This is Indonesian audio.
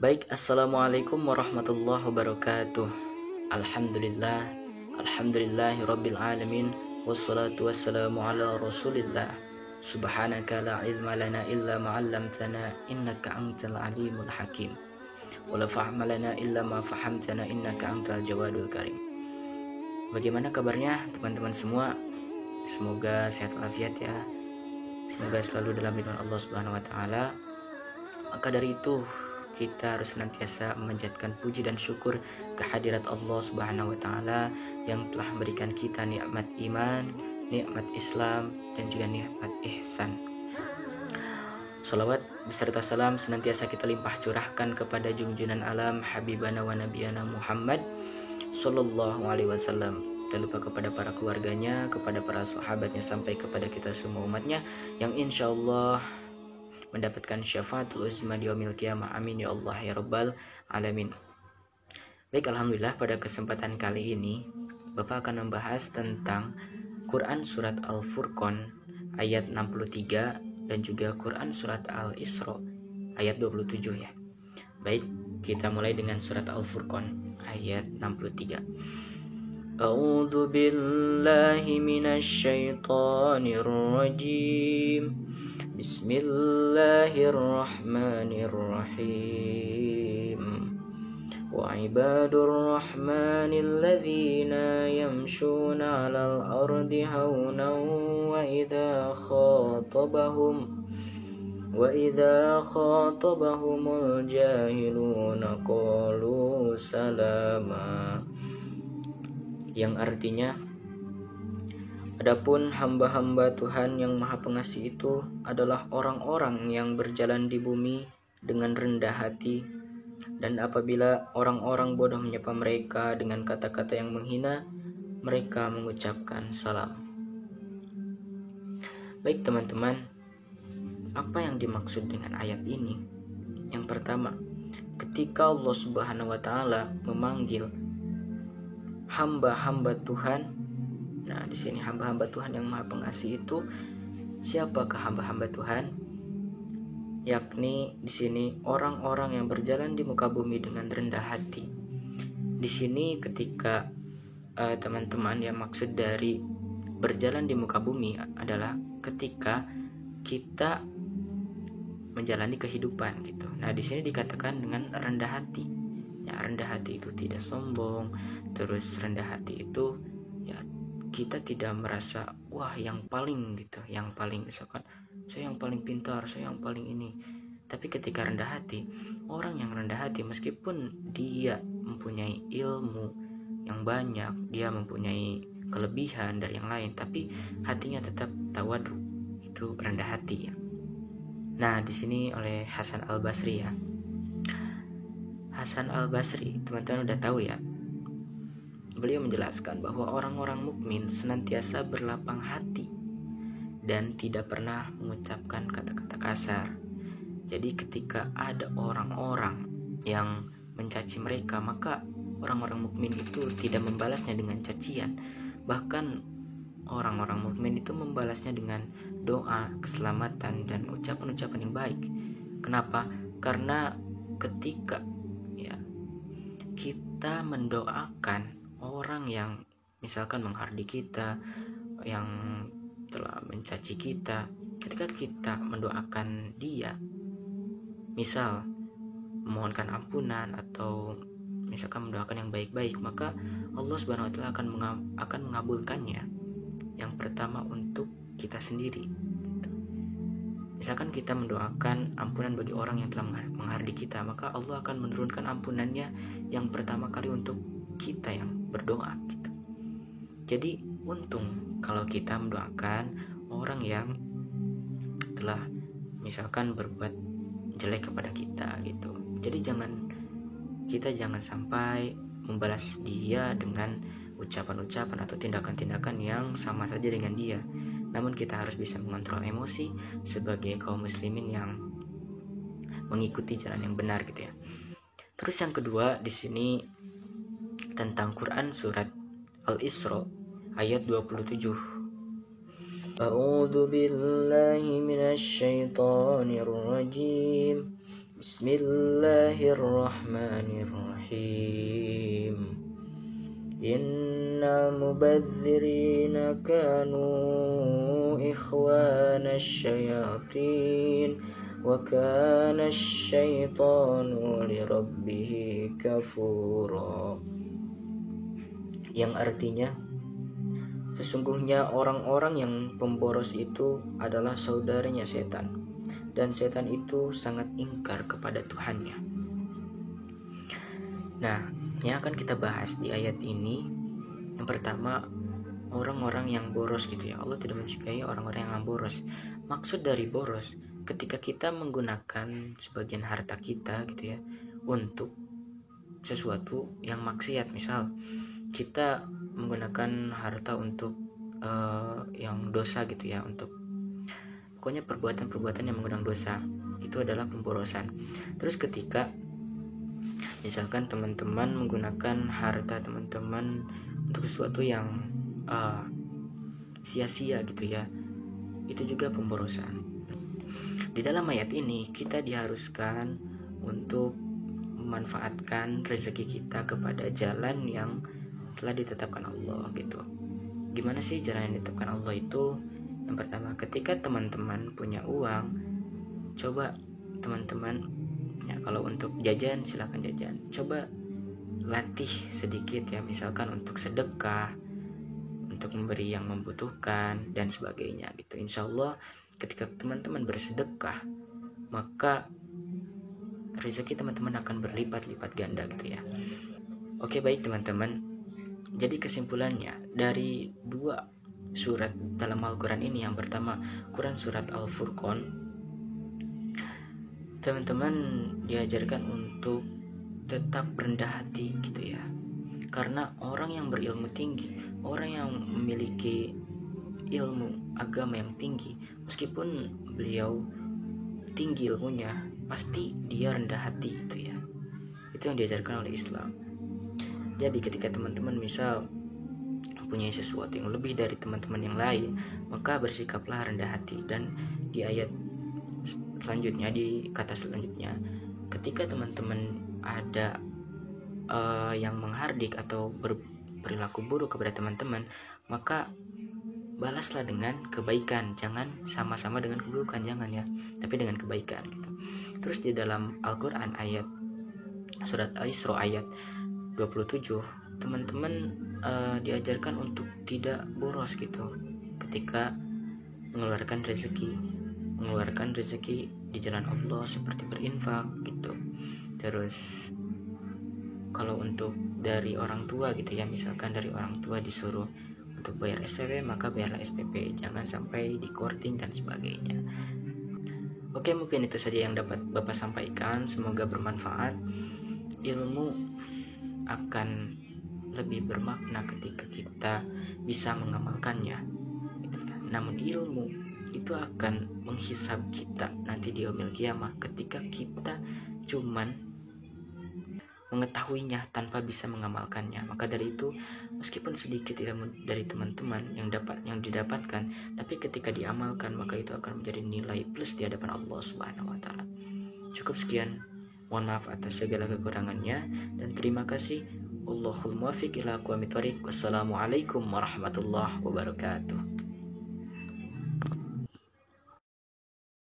Baik, assalamualaikum warahmatullahi wabarakatuh. Alhamdulillah, alhamdulillahi rabbil alamin. Wassalatu wassalamu ala rasulillah. Subhanaka la ilma lana illa ma'allamtana innaka antal alimul hakim. Wala fahma lana illa ma fahamtana innaka antal jawadul karim. Bagaimana kabarnya teman-teman semua? Semoga sehat walafiat ya. Semoga selalu dalam lindungan Allah Subhanahu wa taala. Maka dari itu kita harus senantiasa memanjatkan puji dan syukur kehadirat Allah Subhanahu wa taala yang telah memberikan kita nikmat iman, nikmat Islam dan juga nikmat ihsan. Salawat beserta salam senantiasa kita limpah curahkan kepada junjungan alam habibana wa nabiyana Muhammad sallallahu alaihi wasallam. Tak lupa kepada para keluarganya, kepada para sahabatnya sampai kepada kita semua umatnya yang insyaallah mendapatkan syafaatul uzma di yaumil qiyamah. Amin ya Allah ya rabbal alamin. Baik, alhamdulillah pada kesempatan kali ini Bapak akan membahas tentang Quran surat Al-Furqan ayat 63 dan juga Quran surat Al-Isra ayat 27 ya. Baik, kita mulai dengan surat Al-Furqan ayat 63. A'udzu billahi minasyaitonir rajim. Bismillahirrahmanirrahim. Wa ibadur rahmanil ladzina yamshuna 'alal ardi haunan wa idza khatabahumul jahiluna qalu salama. Yang artinya, adapun hamba-hamba Tuhan yang Maha Pengasih itu adalah orang-orang yang berjalan di bumi dengan rendah hati, dan apabila orang-orang bodoh menyapa mereka dengan kata-kata yang menghina, mereka mengucapkan salam. Baik teman-teman, apa yang dimaksud dengan ayat ini? Yang pertama, ketika Allah Subhanahu wa taala memanggil hamba-hamba Tuhan. Nah, di sini hamba-hamba Tuhan yang Maha Pengasih itu siapakah hamba-hamba Tuhan? Yakni di sini orang-orang yang berjalan di muka bumi dengan rendah hati. Di sini ketika teman-teman yang maksud dari berjalan di muka bumi adalah ketika kita menjalani kehidupan gitu. Nah, di sini dikatakan dengan rendah hati. Ya, rendah hati itu tidak sombong. Terus rendah hati itu ya kita tidak merasa wah yang paling gitu, yang paling misalkan saya yang paling pintar, saya yang paling ini. Tapi ketika rendah hati, orang yang rendah hati meskipun dia mempunyai ilmu yang banyak, dia mempunyai kelebihan dari yang lain, tapi hatinya tetap tawadhu. Itu rendah hati ya. Nah, di sini oleh Hasan Al-Basri ya. Hasan Al-Basri, teman-teman udah tahu ya. Beliau menjelaskan bahwa orang-orang mukmin senantiasa berlapang hati dan tidak pernah mengucapkan kata-kata kasar. Jadi ketika ada orang-orang yang mencaci mereka, maka orang-orang mukmin itu tidak membalasnya dengan cacian. Bahkan orang-orang mukmin itu membalasnya dengan doa, keselamatan dan ucapan-ucapan yang baik. Kenapa? Karena ketika ya kita mendoakan orang yang misalkan menghardik kita, yang telah mencaci kita, ketika kita mendoakan dia, misal memohonkan ampunan atau misalkan mendoakan yang baik-baik, maka Allah Subhanahu wa taala akan mengabulkannya. Yang pertama untuk kita sendiri. Misalkan kita mendoakan ampunan bagi orang yang telah menghardik kita, maka Allah akan menurunkan ampunannya yang pertama kali untuk kita yang berdoa gitu. Jadi untung kalau kita mendoakan orang yang telah misalkan berbuat jelek kepada kita gitu. Jadi kita jangan sampai membalas dia dengan ucapan-ucapan atau tindakan-tindakan yang sama saja dengan dia. Namun kita harus bisa mengontrol emosi sebagai kaum muslimin yang mengikuti jalan yang benar gitu ya. Terus yang kedua di sini tentang Quran surat Al-Isra ayat 27. A'udzu billahi minasyaitonir rajim. Bismillahirrahmanirrahim. Innal mubadzirina kanu ikhwana syayatin wa kana syaitanu lirabbih kafura. Yang artinya, sesungguhnya orang-orang yang pemboros itu adalah saudaranya setan, dan setan itu sangat ingkar kepada Tuhannya. Nah, yang akan kita bahas di ayat ini, yang pertama, orang-orang yang boros gitu ya. Allah tidak menyukai orang-orang yang boros. Maksud dari boros, ketika kita menggunakan sebagian harta kita gitu ya untuk sesuatu yang maksiat, misal kita menggunakan harta untuk yang dosa gitu ya, untuk pokoknya perbuatan-perbuatan yang mengundang dosa, itu adalah pemborosan. Terus ketika misalkan teman-teman menggunakan harta teman-teman untuk sesuatu yang sia-sia gitu ya, itu juga pemborosan. Di dalam ayat ini kita diharuskan untuk memanfaatkan rezeki kita kepada jalan yang telah ditetapkan Allah gitu. Gimana sih jalan yang ditetapkan Allah itu? Yang pertama, ketika teman-teman punya uang, coba teman-teman ya, kalau untuk jajan silakan jajan, coba latih sedikit ya, misalkan untuk sedekah, untuk memberi yang membutuhkan dan sebagainya gitu. Insya Allah ketika teman-teman bersedekah, maka rezeki teman-teman akan berlipat-lipat ganda gitu ya. Oke, baik teman-teman. Jadi kesimpulannya dari dua surat dalam Al-Quran ini, yang pertama Quran surat Al-Furqan, teman-teman diajarkan untuk tetap rendah hati gitu ya. Karena orang yang berilmu tinggi, orang yang memiliki ilmu agama yang tinggi, meskipun beliau tinggi ilmunya, pasti dia rendah hati gitu ya. Itu yang diajarkan oleh Islam. Jadi ketika teman-teman misal punya sesuatu yang lebih dari teman-teman yang lain, maka bersikaplah rendah hati. Dan di ayat selanjutnya, di kata selanjutnya, ketika teman-teman ada yang menghardik atau berperilaku buruk kepada teman-teman, maka balaslah dengan kebaikan, jangan sama-sama dengan keburukan, jangan ya, tapi dengan kebaikan gitu. Terus di dalam Al-Quran ayat surat Al-Isra ayat 27, teman-teman diajarkan untuk tidak boros gitu ketika mengeluarkan rezeki di jalan Allah, seperti berinfak gitu. Terus kalau untuk dari orang tua gitu ya, misalkan dari orang tua disuruh untuk bayar SPP, maka bayarlah SPP, jangan sampai di courting dan sebagainya. Oke, mungkin itu saja yang dapat Bapak sampaikan, semoga bermanfaat. Ilmu akan lebih bermakna ketika kita bisa mengamalkannya gitu ya. Namun ilmu itu akan menghisab kita nanti di yaumil qiyamah ketika kita cuman mengetahuinya tanpa bisa mengamalkannya. Maka dari itu, meskipun sedikit ilmu dari teman-teman yang didapatkan, tapi ketika diamalkan maka itu akan menjadi nilai plus di hadapan Allah Subhanahu wa taala. Cukup sekian. Mohon maaf atas segala kekurangannya dan terima kasih. Allahul muwaffiq ila aqwamit thoriq. Wassalamualaikum warahmatullahi wabarakatuh.